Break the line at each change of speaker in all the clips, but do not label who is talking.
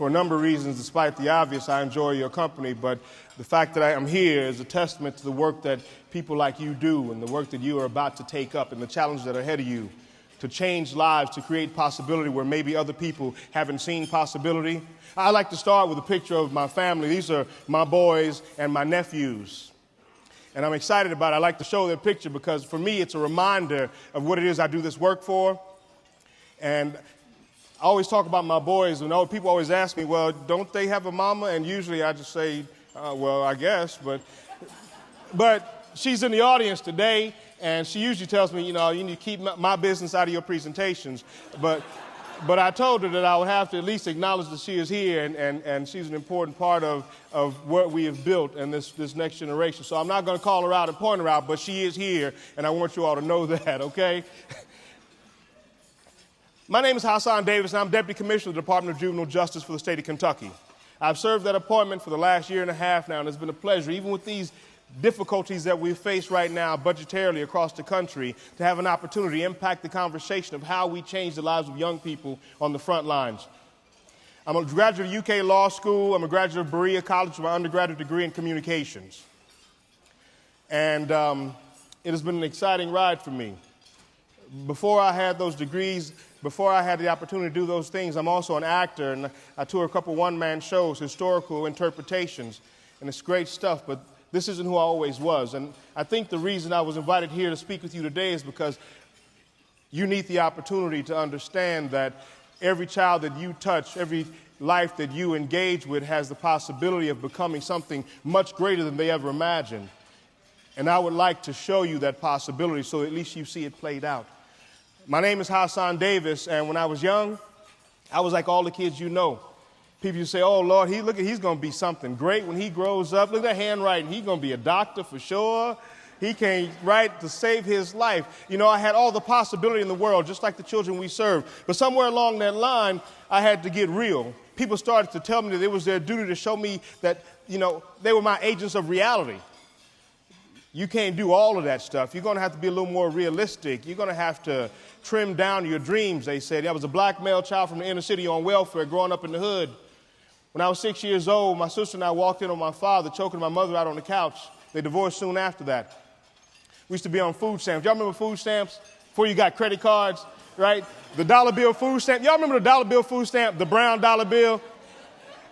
for a number of reasons. Despite the obvious, I enjoy your company, but the fact that I am here is a testament to the work that people like you do and the work that you are about to take up and the challenges that are ahead of you to change lives, to create possibility where maybe other people haven't seen possibility. I like to start with a picture of my family. These are my boys and my nephews. And I'm excited about it. I like to show that picture because for me it's a reminder of what it is I do this work for. And I always talk about my boys, and people always ask me, well, don't they have a mama? And usually I just say, well, I guess. But she's in the audience today, and she usually tells me, you need to keep my business out of your presentations. But I told her that I would have to at least acknowledge that she is here, and she's an important part of what we have built in this next generation. So I'm not going to call her out and point her out, but she is here, and I want you all to know that, okay? My name is Hasan Davis, and I'm Deputy Commissioner of the Department of Juvenile Justice for the state of Kentucky. I've served that appointment for the last year and a half now, and it's been a pleasure, even with these difficulties that we face right now budgetarily across the country, to have an opportunity to impact the conversation of how we change the lives of young people on the front lines. I'm a graduate of UK Law School. I'm a graduate of Berea College with my undergraduate degree in communications. And it has been an exciting ride for me. Before I had those degrees, before I had the opportunity to do those things, I'm also an actor, and I tour a couple one-man shows, historical interpretations, and it's great stuff, but this isn't who I always was. And I think the reason I was invited here to speak with you today is because you need the opportunity to understand that every child that you touch, every life that you engage with has the possibility of becoming something much greater than they ever imagined. And I would like to show you that possibility so at least you see it played out. My name is Hasan Davis, and when I was young, I was like all the kids you know. People used to say, oh, Lord, he's going to be something great when he grows up. Look at that handwriting. He's going to be a doctor for sure. He can't write to save his life. I had all the possibility in the world, just like the children we serve. But somewhere along that line, I had to get real. People started to tell me that it was their duty to show me that, they were my agents of reality. You can't do all of that stuff. You're going to have to be a little more realistic. You're going to have to trim down your dreams, they said. I was a black male child from the inner city on welfare growing up in the hood. When I was 6 years old, my sister and I walked in on my father choking my mother out on the couch. They divorced soon after that. We used to be on food stamps. Y'all remember food stamps? Before you got credit cards, right? The dollar bill food stamp. Y'all remember the dollar bill food stamp, the brown dollar bill?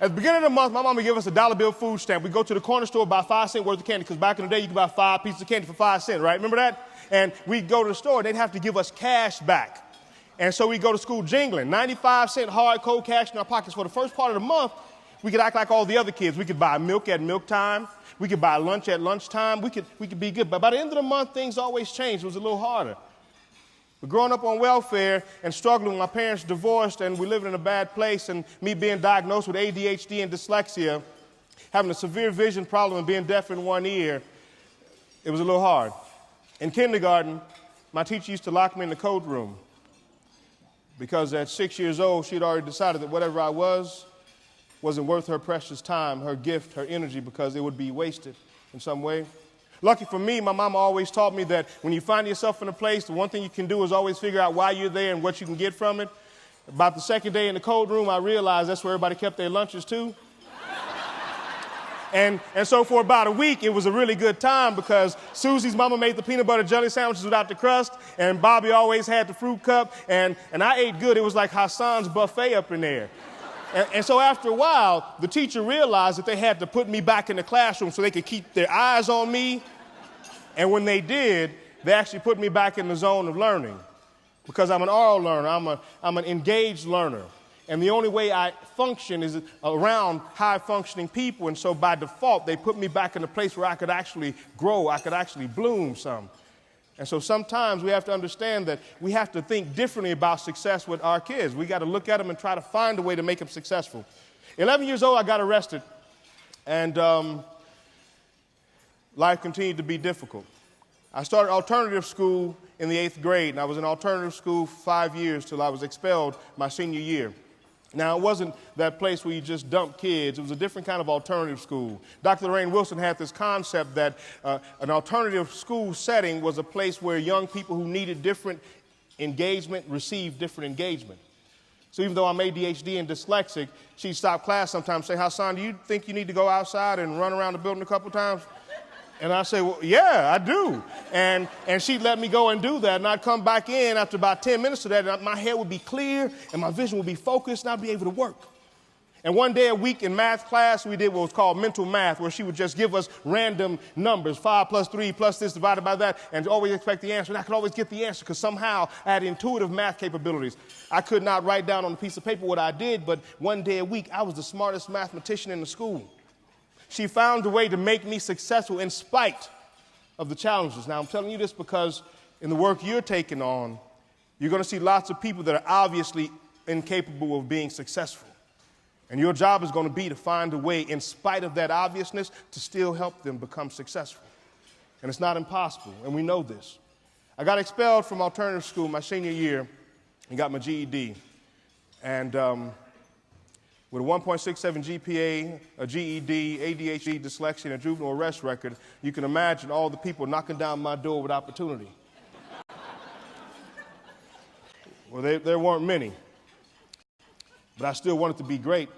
At the beginning of the month, my mom would give us a dollar bill food stamp. We'd go to the corner store, buy 5 cents worth of candy, because back in the day, you could buy 5 pieces of candy for 5 cents, right? Remember that? And we'd go to the store, and they'd have to give us cash back. And so we'd go to school jingling, 95-cent hard, cold cash in our pockets. For the first part of the month, we could act like all the other kids. We could buy milk at milk time. We could buy lunch at lunchtime. We could be good. But by the end of the month, things always changed. It was a little harder. But growing up on welfare and struggling, my parents divorced, and we lived in a bad place, and me being diagnosed with ADHD and dyslexia, having a severe vision problem and being deaf in one ear, it was a little hard. In kindergarten, my teacher used to lock me in the code room because at 6 years old, she had already decided that whatever I wasn't worth her precious time, her gift, her energy, because it would be wasted in some way. Lucky for me, my mama always taught me that when you find yourself in a place, the one thing you can do is always figure out why you're there and what you can get from it. About the second day in the code room, I realized that's where everybody kept their lunches too. And so for about a week, it was a really good time because Susie's mama made the peanut butter jelly sandwiches without the crust, and Bobby always had the fruit cup, and I ate good. It was like Hassan's buffet up in there. And so after a while, the teacher realized that they had to put me back in the classroom so they could keep their eyes on me. And when they did, they actually put me back in the zone of learning because I'm an oral learner. I'm an engaged learner. And the only way I function is around high-functioning people. And so by default, they put me back in a place where I could actually grow, I could actually bloom some. And so sometimes we have to understand that we have to think differently about success with our kids. We got to look at them and try to find a way to make them successful. 11 years old, I got arrested, and life continued to be difficult. I started alternative school in the 8th grade, and I was in alternative school for 5 years till I was expelled my senior year. Now, it wasn't that place where you just dump kids. It was a different kind of alternative school. Dr. Lorraine Wilson had this concept that an alternative school setting was a place where young people who needed different engagement received different engagement. So even though I'm ADHD and dyslexic, she'd stop class sometimes and say, Hasan, do you think you need to go outside and run around the building a couple times? And I say, well, yeah, I do. And she'd let me go and do that. And I'd come back in after about 10 minutes of that, and my head would be clear, and my vision would be focused, and I'd be able to work. And one day a week in math class, we did what was called mental math, where she would just give us random numbers, 5 plus 3 plus this divided by that, and always expect the answer. And I could always get the answer because somehow I had intuitive math capabilities. I could not write down on a piece of paper what I did, but one day a week, I was the smartest mathematician in the school. She found a way to make me successful in spite of the challenges. Now, I'm telling you this because in the work you're taking on, you're going to see lots of people that are obviously incapable of being successful. And your job is going to be to find a way, in spite of that obviousness, to still help them become successful. And it's not impossible, and we know this. I got expelled from alternative school my senior year and got my GED. And with a 1.67 GPA, a GED, ADHD, dyslexia, and a juvenile arrest record, you can imagine all the people knocking down my door with opportunity. Well, there weren't many, but I still wanted to be great.